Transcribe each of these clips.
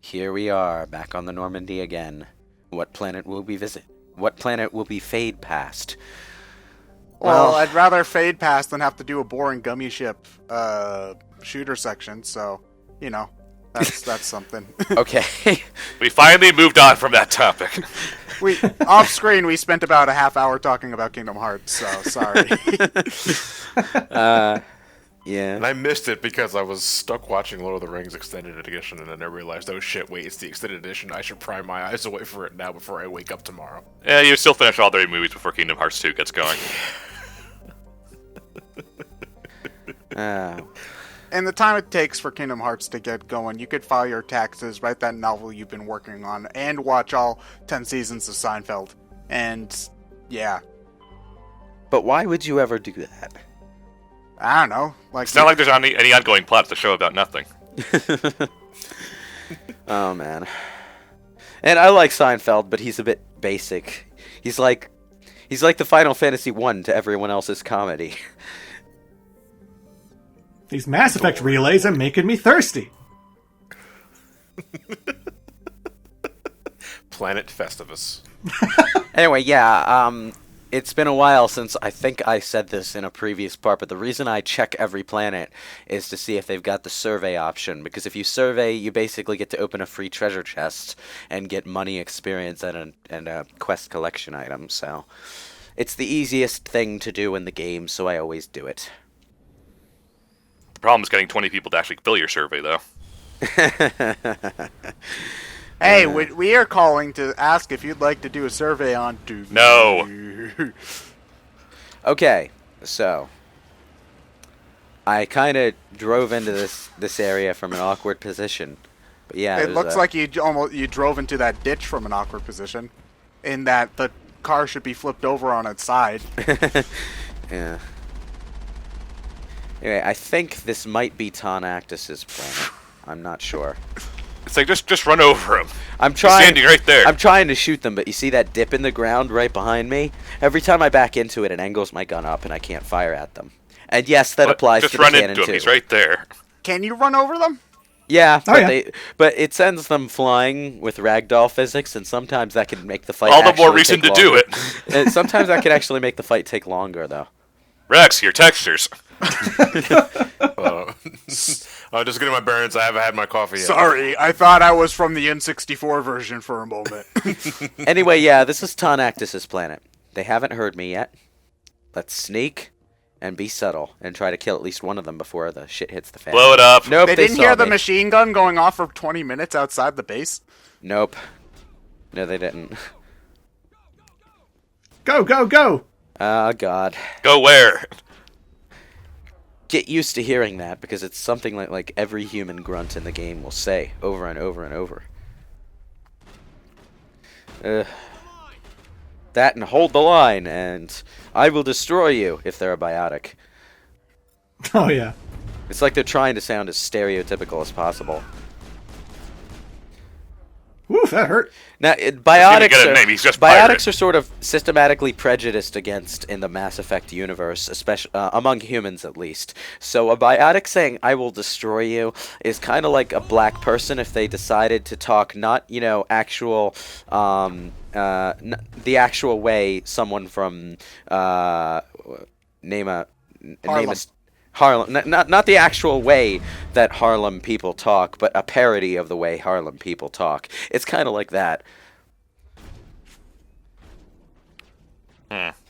Here we are, back on the Normandy again. What planet will we visit? What planet will we fade past? Well, I'd rather fade past than have to do a boring gummy ship shooter section, so, you know, that's something. Okay. We finally moved on from that topic. Off screen, we spent about a half hour talking about Kingdom Hearts, so sorry. Yeah. And I missed it because I was stuck watching Lord of the Rings Extended Edition, and then I realized, oh shit, wait, it's the Extended Edition. I should pry my eyes away for it now before I wake up tomorrow. Yeah, you still finish all 3 movies before Kingdom Hearts 2 gets going. And the time it takes for Kingdom Hearts to get going, you could file your taxes, write that novel you've been working on, and watch all 10 seasons of Seinfeld. And, yeah. But why would you ever do that? I don't know. It's not like there's any ongoing plots to show about nothing. Oh, man. And I like Seinfeld, but he's a bit basic. He's like the Final Fantasy 1 to everyone else's comedy. These Mass Effect relays are making me thirsty. Planet Festivus. Anyway, yeah, it's been a while since I think I said this in a previous part, but the reason I check every planet is to see if they've got the survey option, because if you survey, you basically get to open a free treasure chest and get money experience and a quest collection item, so it's the easiest thing to do in the game, so I always do it. The problem is getting 20 people to actually fill your survey, though. Hey, we are calling to ask if you'd like to do a survey on... No. Okay, so I kind of drove into this area from an awkward position, but yeah, it looks like you drove into that ditch from an awkward position, in that the car should be flipped over on its side. Yeah. Anyway, I think this might be Tonactus's planet. I'm not sure. It's like, just run over him. I'm trying. He's standing right there. I'm trying to shoot them, but you see that dip in the ground right behind me? Every time I back into it, it angles my gun up, and I can't fire at them. And yes, that applies to the cannon too. Just run into him. He's right there. Can you run over them? Yeah, but it sends them flying with ragdoll physics, and sometimes that can make the fight. All the more reason to do it. And sometimes that can actually make the fight take longer, though. Rex, your textures. I'm just getting my bearings. I haven't had my coffee yet. Sorry, I thought I was from the N64 version for a moment. Anyway, yeah, this is Tonactus's planet. They haven't heard me yet. Let's sneak and be subtle and try to kill at least one of them before the shit hits the fan. Blow it up. Nope, they didn't hear the machine gun going off for 20 minutes outside the base? Nope. No, they didn't. Go, go, go! Oh, God. Go where? Get used to hearing that, because it's something like every human grunt in the game will say over and over and over. That and hold the line, and I will destroy you if they're a biotic. Oh, yeah. It's like they're trying to sound as stereotypical as possible. Woof, that hurt. Now, biotics are sort of systematically prejudiced against in the Mass Effect universe, especially among humans at least. So a biotic saying "I will destroy you" is kind of like a black person if they decided to talk not actual the actual way someone from name a Harlem, not the actual way that Harlem people talk, but a parody of the way Harlem people talk. It's kind of like that.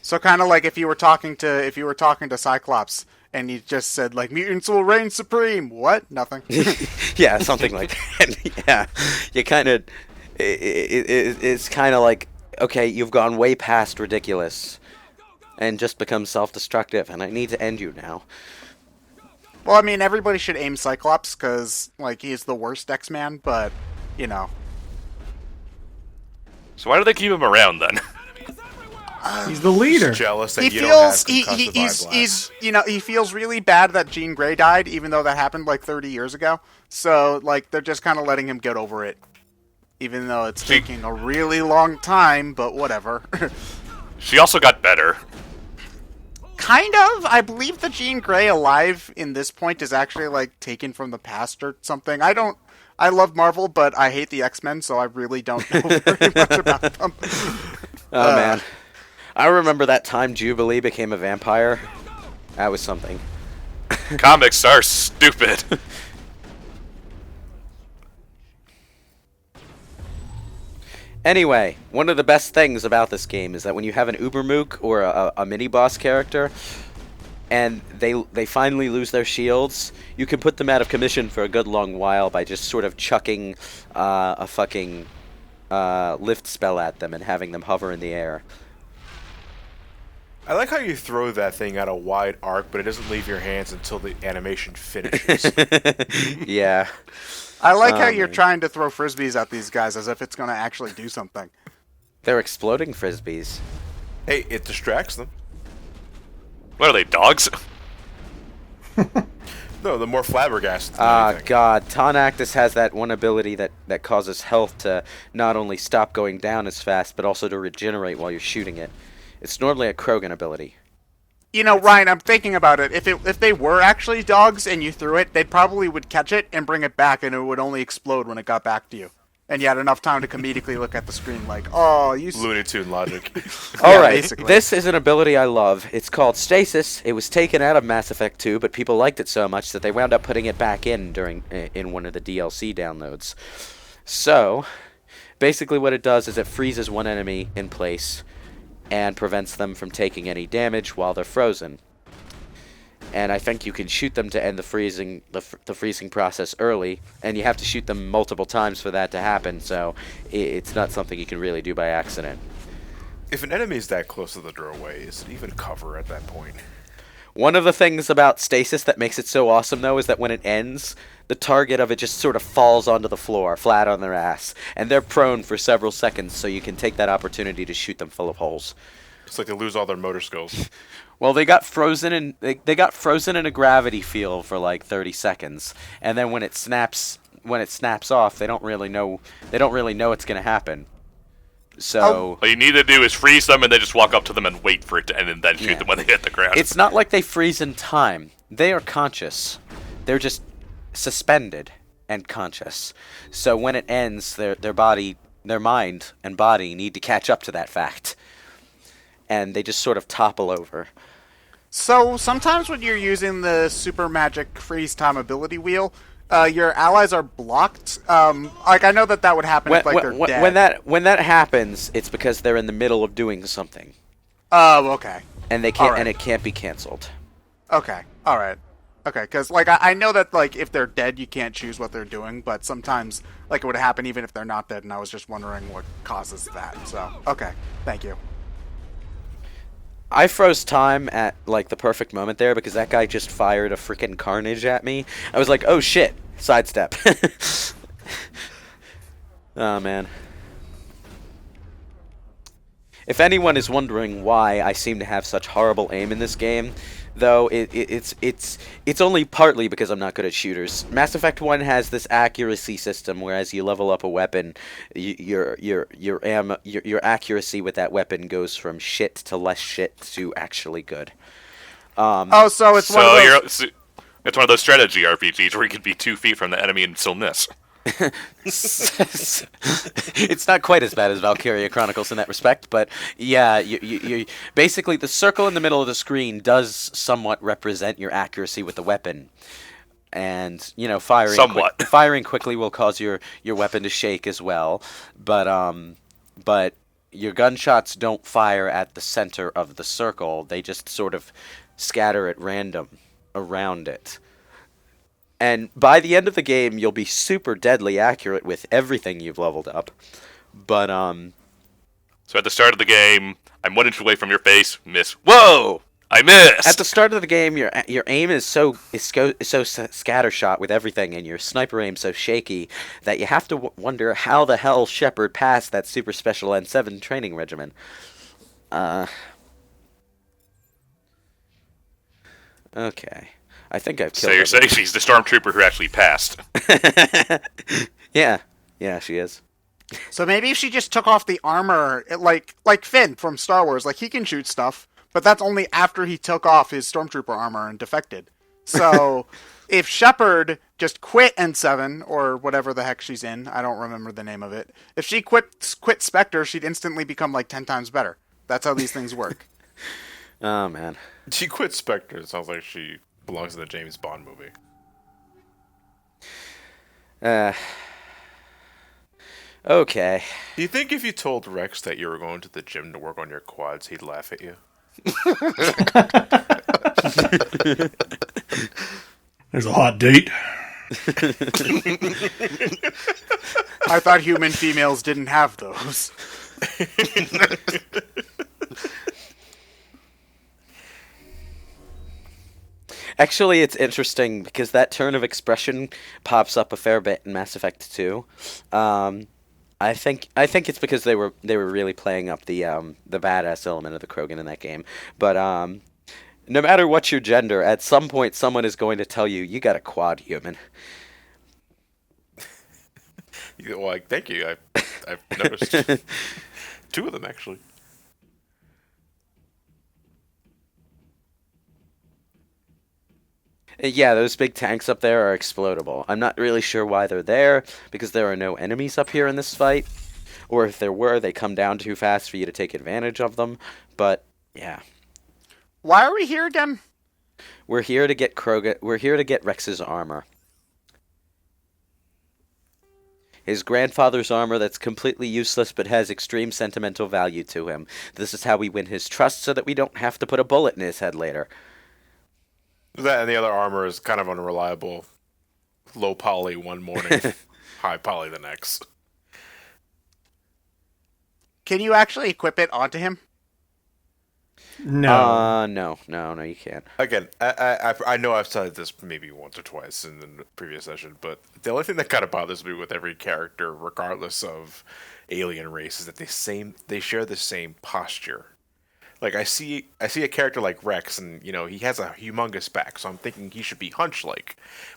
So kind of like if you were talking to Cyclops and you just said like mutants will reign supreme. What? Nothing. Yeah, something like that. Yeah, you kind of. It's kind of like, okay, you've gone way past ridiculous, and just become self-destructive, and I need to end you now. Well, I mean, everybody should aim Cyclops, because, like, he's the worst X-Man, but, you know. So why do they keep him around, then? He's the leader. He's jealous that he feels really bad that Jean Grey died, even though that happened, like, 30 years ago. So, like, they're just kind of letting him get over it. Even though it's taking a really long time, but whatever. She also got better. Kind of. I believe the Jean Grey alive in this point is actually like taken from the past or something. I don't I love Marvel, but I hate the X-Men, so I really don't know very much about them. Oh, man. I remember that time Jubilee became a vampire. That was something. Comics are stupid. Anyway, one of the best things about this game is that when you have an Ubermook or a mini-boss character, and they finally lose their shields, you can put them out of commission for a good long while by just sort of chucking a fucking lift spell at them and having them hover in the air. I like how you throw that thing at a wide arc, but it doesn't leave your hands until the animation finishes. Yeah. I like how you're man. trying to throw frisbees at these guys as if it's going to actually do something. They're exploding frisbees. Hey, it distracts them. What are they, dogs? No, the more flabbergasted than Ah, anything. God. Tonactus has that one ability that causes health to not only stop going down as fast, but also to regenerate while you're shooting it. It's normally a Krogan ability. You know, Ryan, I'm thinking about it. If they were actually dogs and you threw it, they probably would catch it and bring it back, and it would only explode when it got back to you. And you had enough time to comedically look at the screen like, oh, you... Looney Tune logic. Alright, basically. this is an ability I love. It's called Stasis. It was taken out of Mass Effect 2, but people liked it so much that they wound up putting it back in in one of the DLC downloads. So, basically what it does is it freezes one enemy in place and prevents them from taking any damage while they're frozen. And I think you can shoot them to end the freezing process early, and you have to shoot them multiple times for that to happen, so it's not something you can really do by accident. If an enemy is that close to the doorway, is it even cover at that point? One of the things about stasis that makes it so awesome, though, is that when it ends, the target of it just sort of falls onto the floor, flat on their ass, and they're prone for several seconds, so you can take that opportunity to shoot them full of holes. It's like they lose all their motor skills. Well, they got frozen in a gravity field for like 30 seconds, and then when it snaps off, they don't really know it's gonna happen. So What you need to do is freeze them and then just walk up to them and wait for it to end and then shoot Yeah. them when they hit the ground. it's not like they freeze in time. They are conscious. They're just suspended and conscious. So when it ends, their mind and body need to catch up to that fact, and they just sort of topple over. So, sometimes when you're using the super magic freeze time ability wheel, your allies are blocked. Like, I know that would happen if, like, they're dead. When that happens, it's because they're in the middle of doing something, Oh, okay. and they can't Alright. and it can't be canceled. Okay. Alright. Okay, because, like, I know that, like, if they're dead, you can't choose what they're doing, but sometimes, like, it would happen even if they're not dead, and I was just wondering what causes that. So, okay. Thank you. I froze time at like the perfect moment there because that guy just fired a freaking carnage at me. I was like, "Oh shit!" Sidestep. Oh man. If anyone is wondering why I seem to have such horrible aim in this game, though, it's only partly because I'm not good at shooters. Mass Effect 1 has this accuracy system, whereas you level up a weapon, your accuracy with that weapon goes from shit to less shit to actually good. Oh, so it's one of those... It's one of those strategy RPGs where you can be 2 feet from the enemy and still miss. It's not quite as bad as Valkyria Chronicles in that respect, but yeah, you basically the circle in the middle of the screen does somewhat represent your accuracy with the weapon, and you know firing quickly will cause your weapon to shake as well, but your gunshots don't fire at the center of the circle; they just sort of scatter at random around it. And by the end of the game, you'll be super deadly accurate with everything you've leveled up. But, So at the start of the game, I'm 1 inch away from your face, miss. Whoa! I missed! at the start of the game, your aim is so scattershot with everything, and your sniper aim so shaky, that you have to wonder how the hell Shepard passed that super special N7 training regimen. Okay. I think I've killed So you're saying she's the stormtrooper who actually passed. Yeah, she is. So maybe if she just took off the armor, like Finn from Star Wars, like he can shoot stuff, but that's only after he took off his stormtrooper armor and defected. So if Shepard just quit N7 or whatever the heck she's in, I don't remember the name of it. If she quit Spectre, she'd instantly become like 10 times better. That's how these things work. Oh man. She quit Spectre. It sounds like she belongs in the James Bond movie. Okay. Do you think if you told Rex that you were going to the gym to work on your quads, he'd laugh at you? There's a hot date. I thought human females didn't have those. Actually, it's interesting because that turn of expression pops up a fair bit in Mass Effect 2. I think it's because they were really playing up the badass element of the Krogan in that game. But no matter what your gender, at some point someone is going to tell you you got a quad human. Well, thank you. I've noticed 2 of them actually. Yeah, those big tanks up there are explodable. I'm not really sure why they're there, because there are no enemies up here in this fight. Or if there were, they come down too fast for you to take advantage of them. But, yeah. Why are we here again? We're here to get We're here to get Rex's armor. His grandfather's armor that's completely useless but has extreme sentimental value to him. This is how we win his trust so that we don't have to put a bullet in his head later. That and the other armor is kind of unreliable. Low poly one morning, high poly the next. Can you actually equip it onto him? No. No, you can't. Again, I know I've said this maybe once or twice in the previous session, but the only thing that kind of bothers me with every character, regardless of alien race, is that they share the same posture. Like I see a character like Rex, and he has a humongous back, so I'm thinking he should be hunched-like,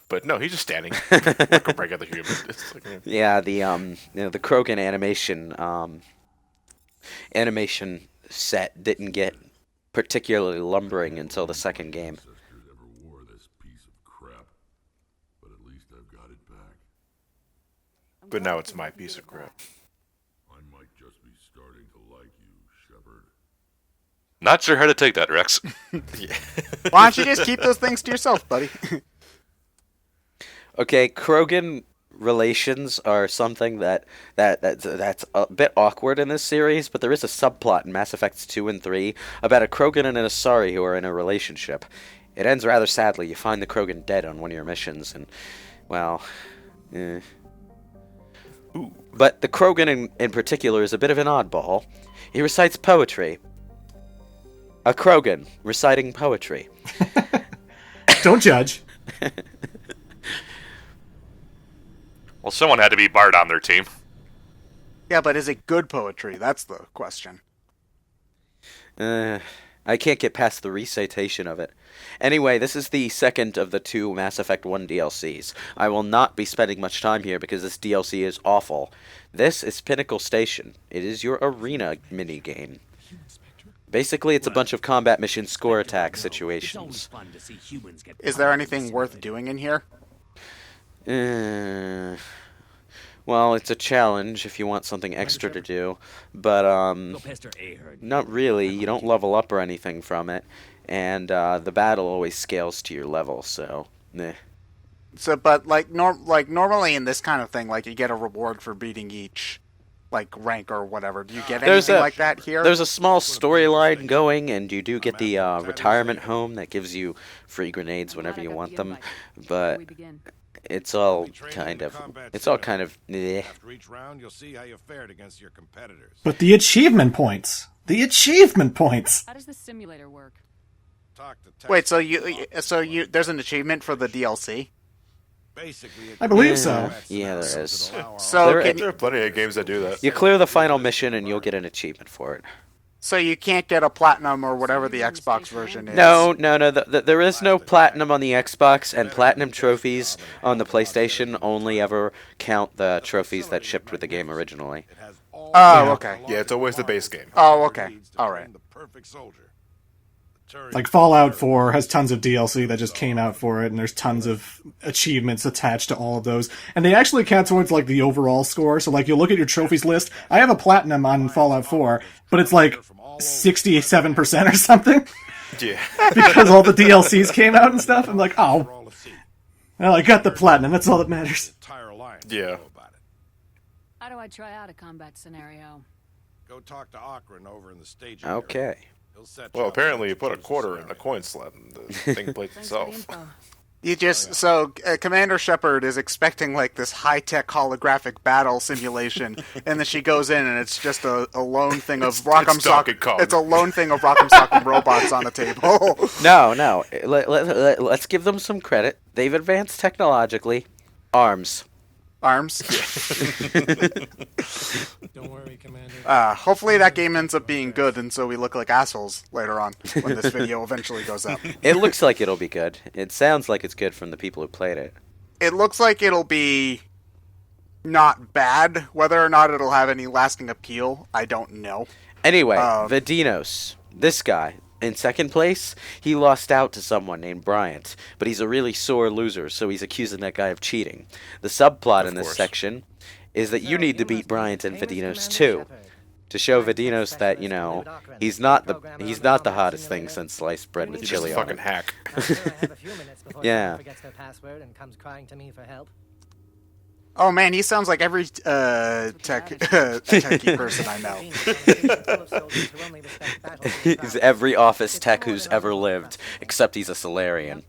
but no, he's just standing like a regular human. It's like, Yeah, the the Krogan animation set didn't get particularly lumbering until the second game. Ancestors ever wore this piece of crap, but at least I've got it back. But now it's my piece of crap. I might just be starting to like you, Shepard. Not sure how to take that, Rex. Why don't you just keep those things to yourself, buddy? Okay, Krogan relations are something that's a bit awkward in this series, but there is a subplot in Mass Effects 2 and 3 about a Krogan and an Asari who are in a relationship. It ends rather sadly. You find the Krogan dead on one of your missions, and, well, Ooh. But the Krogan in particular is a bit of an oddball. He recites poetry. A Krogan reciting poetry. Don't judge. Well, someone had to be Bard on their team. Yeah, but is it good poetry? That's the question. I can't get past the recitation of it. Anyway, this is the second of the 2 Mass Effect 1 DLCs. I will not be spending much time here because this DLC is awful. This is Pinnacle Station. It is your arena minigame. Basically, it's a bunch of combat mission score attack situations. Is there anything worth doing in here? Well, it's a challenge if you want something extra to do, but not really. You don't level up or anything from it, and the battle always scales to your level, so meh. So, but like normally in this kind of thing, like you get a reward for beating each rank or whatever. Do you get anything like that here? There's a small storyline going, and you do get the retirement home that gives you free grenades whenever you want them, but it's all kind of eh. After each round, you'll see how you fared against your competitors. But the achievement points. The achievement points. How does the simulator work? Talk to Tex. Wait, so you there's an achievement for the DLC? Basically, I believe so. Yeah, there is. So There are plenty of games that do that. You clear the final mission, and you'll get an achievement for it. So you can't get a platinum or whatever the Xbox version is. No. There is no platinum on the Xbox, and platinum trophies on the PlayStation only ever count the trophies that shipped with the game originally. Oh, okay. Yeah, it's always the base game. Oh, okay. All right. The perfect soldier. Like Fallout 4 has tons of DLC that just came out for it, and there's tons of achievements attached to all of those. And they actually count towards like the overall score. So like you'll look at your trophies list. I have a platinum on Fallout 4, but it's like 67% or something. Yeah. Because all the DLCs came out and stuff. I'm like, oh, well, I got the platinum. That's all that matters. Yeah. How do I try out a combat scenario? Go talk to Akron over in the staging Okay. area. He'll set Well, you up apparently you with put a the quarter in the scenario. coin slot and the thing plays Thanks for the itself. info. You just Commander Shepard is expecting like this high-tech holographic battle simulation, and then she goes in and it's just a lone thing of Rock'em Donkey Sock. Kong. It's a lone thing of Rock'em Sock'em robots on the table. No. Let's give them some credit. They've advanced technologically. Arms. Arms. Don't worry, Commander. Hopefully that game ends up being good, and so we look like assholes later on when this video eventually goes up. It looks like it'll be good. It sounds like it's good from the people who played it. It looks like it'll be not bad. Whether or not it'll have any lasting appeal, I don't know. Anyway, Vebinok, this guy, in second place, he lost out to someone named Bryant, but he's a really sore loser, so he's accusing that guy of cheating. The subplot in this course. section is that you need to beat Bryant and Vebinok too, to show Vebinok that, you know, he's not the hottest thing since sliced bread with He's just chili a on fucking it. hack. Yeah. Oh man, he sounds like every techie person I know. He's every office tech who's ever lived, except he's a Solarian.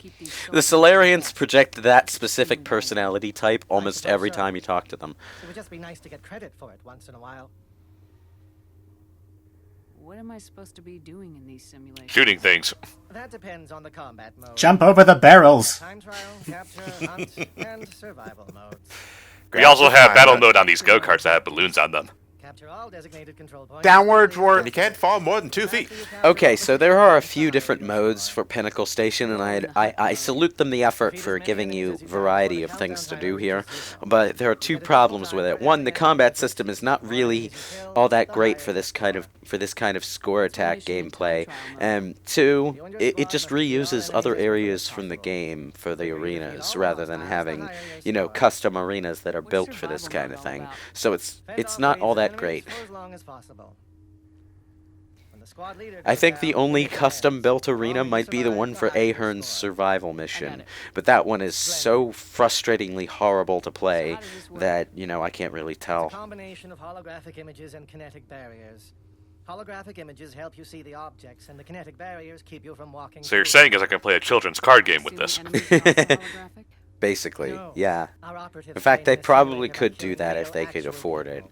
The Solarians project that specific personality type almost every time you talk to them. It would just be nice to get credit for it once in a while. What am I supposed to be doing in these simulations? Shooting things. That depends on the combat mode. Jump over the barrels. Time trial, capture, hunt, and survival modes. We also have battle mode on these go-karts that have balloons on them. Capture all designated control points. Downward for And you can't fall more than 2 feet. Okay, so there are a few different modes for Pinnacle Station, and I salute them the effort for giving you variety of things to do here, but there are two problems with it. One, the combat system is not really all that great for this kind of score attack gameplay, and two, it just reuses other areas from the game for the arenas rather than having, you know, custom arenas that are built for this kind of thing. So it's not all that great. I think the only custom-built arena might be the one for Ahern's survival mission, but that one is so frustratingly horrible to play that, you know, I can't really tell. Combination of holographic images and kinetic barriers. Holographic images help you see the objects, and the kinetic barriers keep you from walking. So you're saying is I can play a children's card game with this. Basically, yeah. Our operatives In fact, they train in probably assembling could and do actual that if they real could actual afford it. people.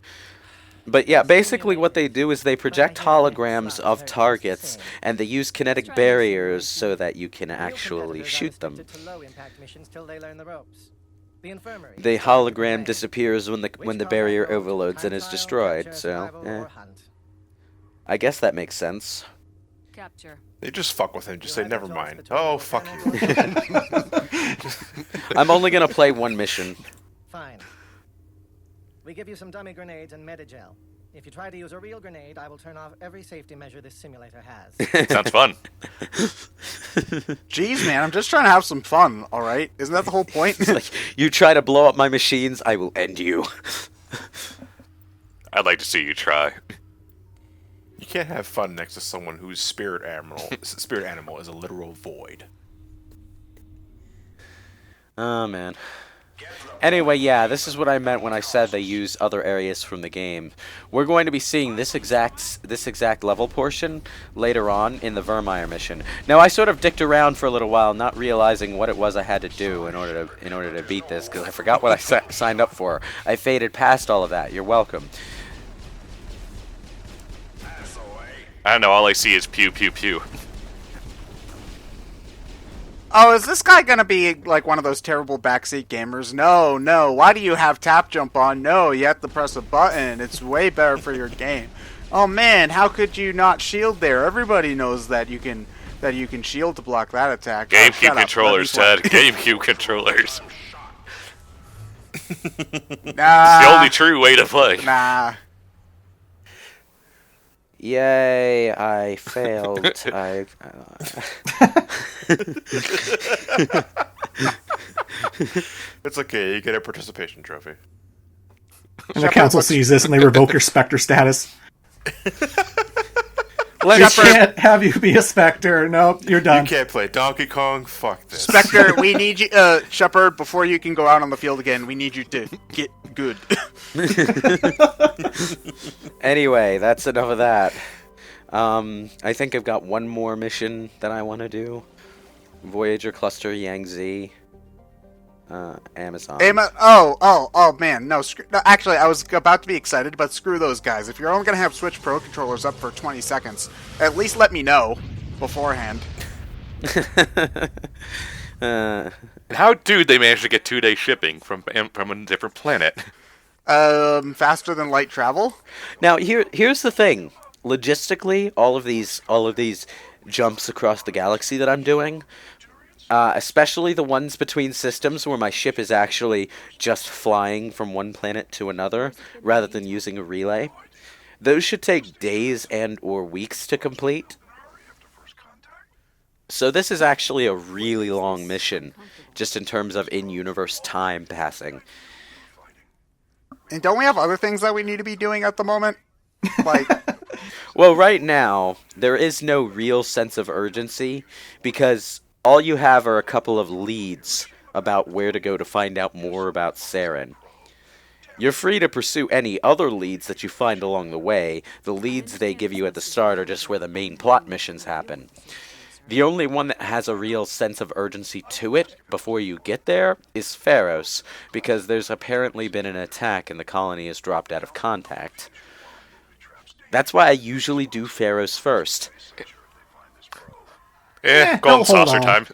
But yeah, basically what they do is they project holograms of targets, and they use kinetic barriers so that you can Real actually competitors are shoot them. restricted to low-impact missions till they learn the ropes. The infirmary. The hologram disappears when the barrier overloads and is destroyed, so I guess that makes sense. Capture. They just fuck with him. Just say, never mind. Oh, fuck you. I'm only gonna play one mission. Fine. We give you some dummy grenades and Medigel. If you try to use a real grenade, I will turn off every safety measure this simulator has. Sounds fun. Jeez, man, I'm just trying to have some fun, alright? Isn't that the whole point? It's like, you try to blow up my machines, I will end you. I'd like to see you try. You can't have fun next to someone whose spirit animal is a literal void. Oh, man. Anyway, yeah, this is what I meant when I said they use other areas from the game. We're going to be seeing this exact level portion later on in the Vermeer mission. Now, I sort of dicked around for a little while, not realizing what it was I had to do in order to beat this, because I forgot what I signed up for. I faded past all of that. You're welcome. I don't know, all I see is pew pew pew. Oh, is this guy gonna be like one of those terrible backseat gamers? No, no. Why do you have tap jump on? No, you have to press a button. It's way better for your game. Oh man, how could you not shield there? Everybody knows that you can shield to block that attack. Oh, GameCube shut up. controllers, Let Ted. GameCube controllers. me play. Nah, The only true way to play. nah. Yay, I failed. It's okay. You get a participation trophy. And the council sees this and they revoke your Spectre status. We can't have you be a Spectre. Nope, you're done. You can't play Donkey Kong. Fuck this. Spectre, we need you, Shepard, before you can go out on the field again, we need you to get good. Anyway, that's enough of that. I think I've got one more mission that I want to do. Voyager Cluster, Yangtze, Amazon. Oh, man, no, actually, I was about to be excited, but screw those guys. If you're only going to have Switch Pro controllers up for 20 seconds, at least let me know beforehand. How do they manage to get 2-day shipping from a different planet? Faster than light travel? Now, here's the thing. Logistically, all of these jumps across the galaxy that I'm doing, especially the ones between systems where my ship is actually just flying from one planet to another rather than using a relay, those should take days and or weeks to complete. So this is actually a really long mission, just in terms of in-universe time passing. And don't we have other things that we need to be doing at the moment? Like... Well, right now, there is no real sense of urgency, because all you have are a couple of leads about where to go to find out more about Saren. You're free to pursue any other leads that you find along the way. The leads they give you at the start are just where the main plot missions happen. The only one that has a real sense of urgency to it before you get there is Pharos, because there's apparently been an attack and the colony has dropped out of contact. That's why I usually do Pharos first. Golden saucer time.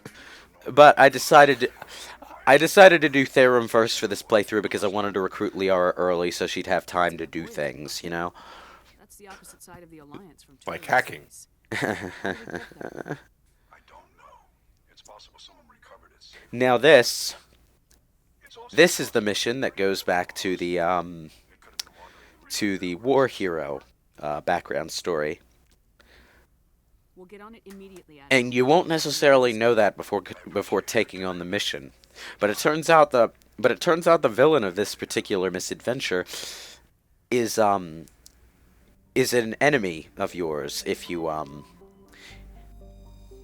But I decided to do Therum first for this playthrough because I wanted to recruit Liara early so she'd have time to do things, you know? That's the opposite side of the alliance from Like hacking. Now this is the mission that goes back to the war hero background story. We'll get on it immediately. And you won't necessarily know that before taking on the mission. But it turns out the villain of this particular misadventure is an enemy of yours if you were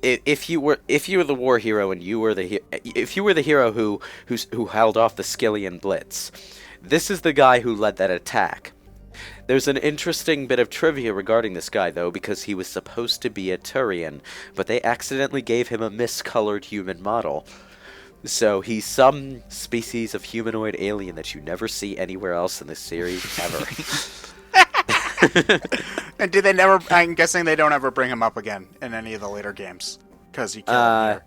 the war hero and if you were the hero who held off the Skillian Blitz. This is the guy who led that attack. There's an interesting bit of trivia regarding this guy, though, because he was supposed to be a Turian, but they accidentally gave him a miscolored human model. So he's some species of humanoid alien that you never see anywhere else in this series ever. And do they never? I'm guessing they don't ever bring him up again in any of the later games because he killed him here.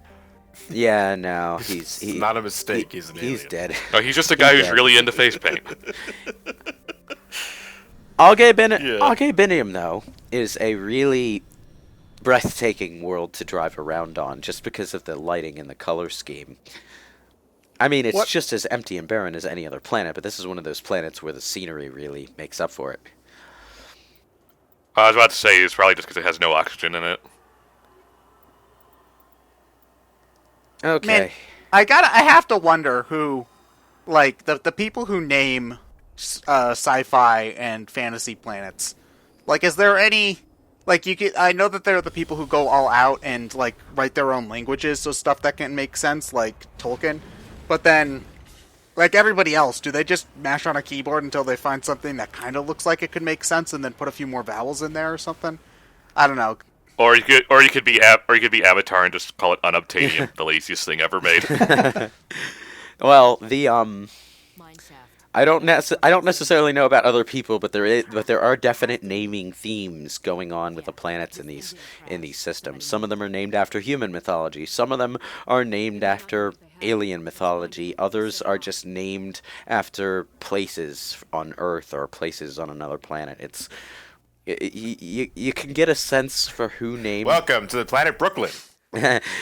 Yeah, no, he's not a mistake. He's an alien. He's dead. No, he's just a guy who's really into face paint. Algae-Binium, though, is a really breathtaking world to drive around on, just because of the lighting and the color scheme. I mean, it's just as empty and barren as any other planet, but this is one of those planets where the scenery really makes up for it. I was about to say it's probably just because it has no oxygen in it. Man, Okay. I have to wonder who, like, the people who name sci-fi and fantasy planets. Like, is there any, like, I know that there are the people who go all out and, like, write their own languages, so stuff that can make sense, like Tolkien. But then, like everybody else, do they just mash on a keyboard until they find something that kind of looks like it could make sense, and then put a few more vowels in there or something? I don't know. Or you could be Avatar and just call it unobtainium, the laziest thing ever made. Well, I don't necessarily know about other people, but there are definite naming themes going on with the planets in these systems. Some of them are named after human mythology. Some of them are named after alien mythology. Others are just named after places on Earth or places on another planet. You can get a sense for who named... Welcome to the planet Brooklyn.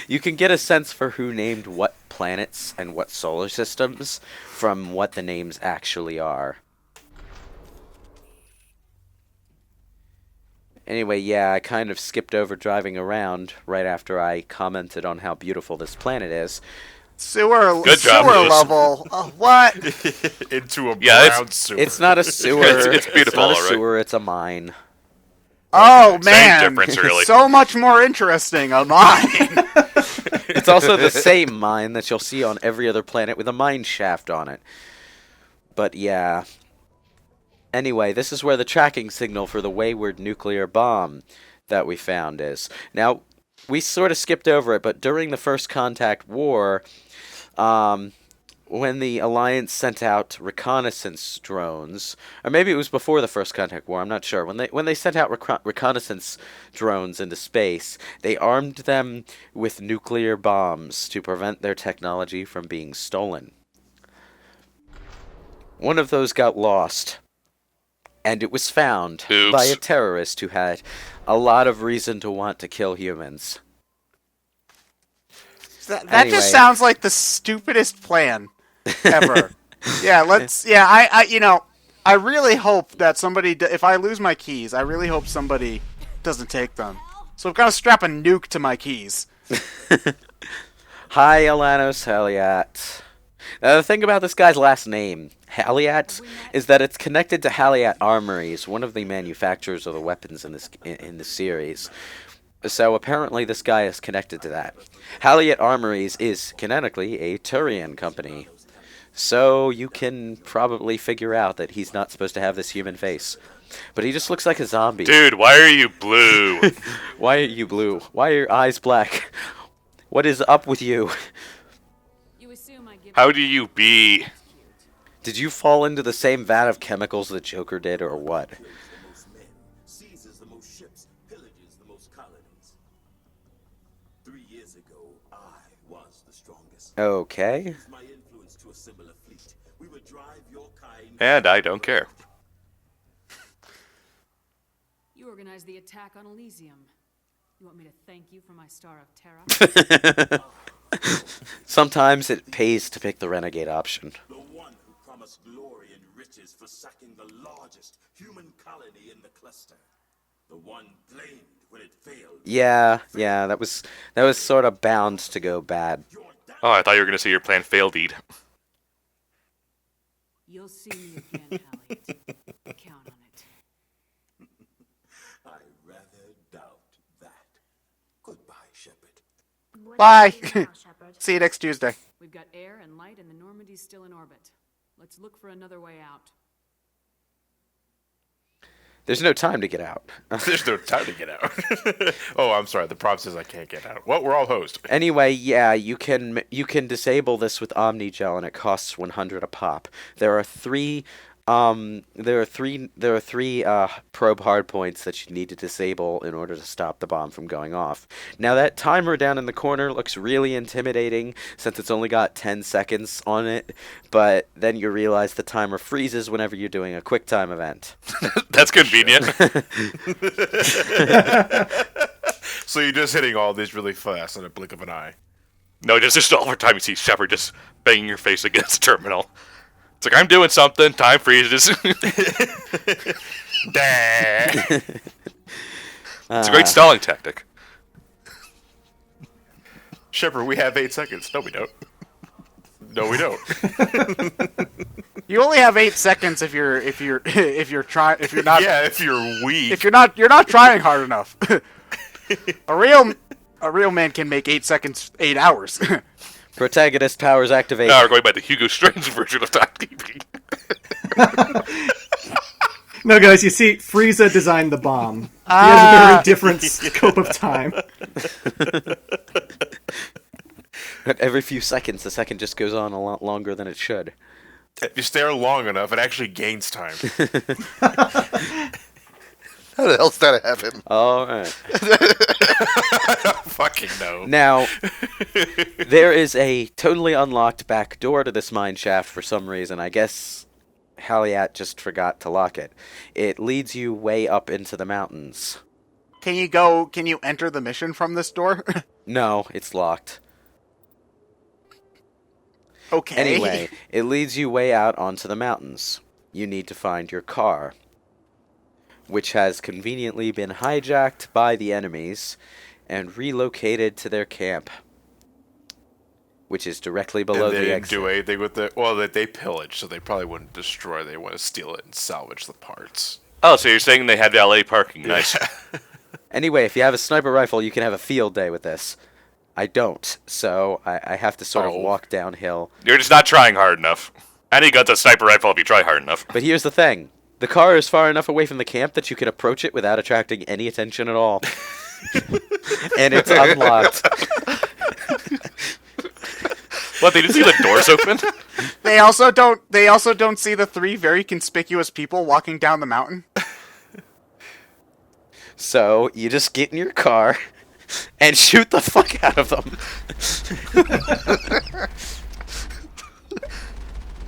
You can get a sense for who named what planets and what solar systems from what the names actually are. Anyway, yeah, I kind of skipped over driving around right after I commented on how beautiful this planet is. Sewer Good job, Lewis. level. What? Into a Yeah, brown sewer. It's not a sewer. It's beautiful, not a all right. sewer, it's a mine. Oh Same man, difference, really. so much more interesting. A mine. It's also the same mine that you'll see on every other planet with a mine shaft on it. But yeah. Anyway, this is where the tracking signal for the wayward nuclear bomb that we found is. Now, we sort of skipped over it, but during the First Contact War, when the Alliance sent out reconnaissance drones, or maybe it was before the First Contact War, I'm not sure. When they sent out reconnaissance drones into space, they armed them with nuclear bombs to prevent their technology from being stolen. One of those got lost, and it was found Oops. by a terrorist who had a lot of reason to want to kill humans. That Anyway. just sounds like the stupidest plan ever. I really hope that somebody, if I lose my keys, I really hope somebody doesn't take them. So I've got to strap a nuke to my keys. Hi, Alanos Haliat. Now, the thing about this guy's last name, Haliat, is that it's connected to Haliat Armories, one of the manufacturers of the weapons in the series. So apparently this guy is connected to that. Haliat Armories is canonically a Turian company. So you can probably figure out that he's not supposed to have this human face. But he just looks like a zombie. Dude, why are you blue? Why are you blue? Why are your eyes black? What is up with you? You assume I give How do you be? Did you fall into the same vat of chemicals the Joker did, or what? Seizes the most ships, pillages the most colonies. 3 years ago, I was the strongest. Okay. Use my influence to assemble a fleet. We would drive your kind. And I don't care. You organized the attack on Elysium. You want me to thank you for my Star of Terra? Sometimes it pays to pick the renegade option. The one who promised glory and riches for sacking the largest human colony in the cluster. The one blamed when it failed. Yeah, that was sort of bound to go bad. Oh, I thought you were going to say your plan failed, Eid. You'll see me again, Hallie. Count on it. I rather doubt that. Goodbye, Shepard. Bye. See you next Tuesday. We've got air and light, and the Normandy's still in orbit. Let's look for another way out. There's no time to get out. There's no time to get out. Oh, I'm sorry. The prompt says I can't get out. Well, we're all host. Anyway, yeah, you can disable this with Omnigel, and it costs 100 a pop. There are three probe hardpoints that you need to disable in order to stop the bomb from going off. Now that timer down in the corner looks really intimidating since it's only got 10 seconds on it, but then you realize the timer freezes whenever you're doing a quick time event. That's convenient. So you're just hitting all these really fast in a blink of an eye. No, just all the time you see Shepard just banging your face against the terminal. It's like, I'm doing something, time freezes. It's a great stalling tactic. Shepard, we have 8 seconds. No, we don't. No, we don't. You only have 8 seconds if you're not Yeah, if you're weak. if you're not trying hard enough. A real man can make 8 seconds 8 hours. Protagonist powers activate. Now we're going by the Hugo Strange version of timekeeping. No, guys, you see, Frieza designed the bomb. He has a very different scope of time. But every few seconds, the second just goes on a lot longer than it should. If you stare long enough, it actually gains time. How the hell's that happen? All right. I don't fucking know. Now, there is a totally unlocked back door to this mine shaft for some reason. I guess Haliat just forgot to lock it. It leads you way up into the mountains. Can you enter the mission from this door? No, it's locked. Okay. Anyway, it leads you way out onto the mountains. You need to find your car. which has conveniently been hijacked by the enemies and relocated to their camp, which is directly below And they the didn't exit. do anything with it. Well, they pillaged, so they probably wouldn't destroy. They want to steal it and salvage the parts. Oh, so you're saying they had valet parking? Nice. Anyway, if you have a sniper rifle, you can have a field day with this. I don't, so I have to sort of walk downhill. You're just not trying hard enough. And you got the sniper rifle if you try hard enough. But here's the thing. The car is far enough away from the camp that you can approach it without attracting any attention at all. And it's unlocked. What, they didn't see the doors open? They also don't see the 3 very conspicuous people walking down the mountain. So you just get in your car and shoot the fuck out of them.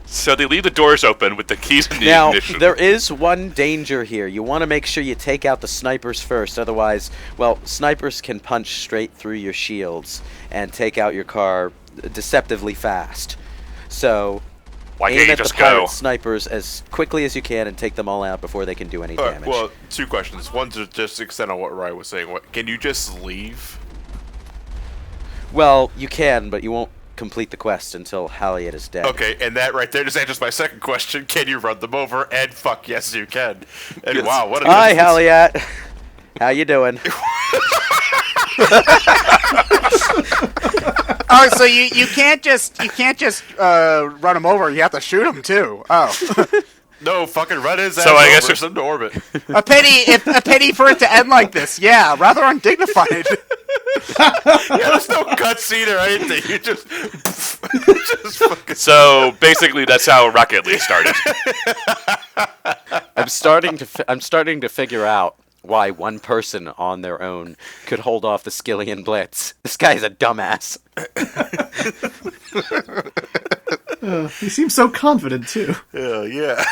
So they leave the doors open with the keys in the Now, ignition. there is one danger here. You want to make sure you take out the snipers first. Otherwise, well, snipers can punch straight through your shields and take out your car deceptively fast. So, Why aim can't you at the just pirate go? snipers as quickly as you can and take them all out before they can do any damage. Well, 2 questions. One to just extend on what Ryan was saying. Can you just leave? Well, you can, but you won't complete the quest until Halliet is dead. Okay, and that right there just answers my second question. Can you run them over? And fuck, yes, you can. And Yes. wow, what a Hi, distance. Halliet. How you doing? Oh, so you can't just run him over. You have to shoot him too. Oh, No, fucking run his ass So I guess over, there's- send him to orbit. a pity for it to end like this. Yeah, rather undignified. Yeah, there's no cutscene or anything. You just fucking... So basically, that's how Rocket League started. I'm starting to figure out why one person on their own could hold off the Skillian Blitz. This guy's a dumbass. He seems so confident, too. Yeah.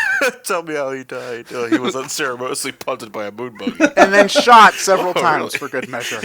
Tell me how he died. He was unceremoniously punted by a moon buggy. And then shot several times for good measure.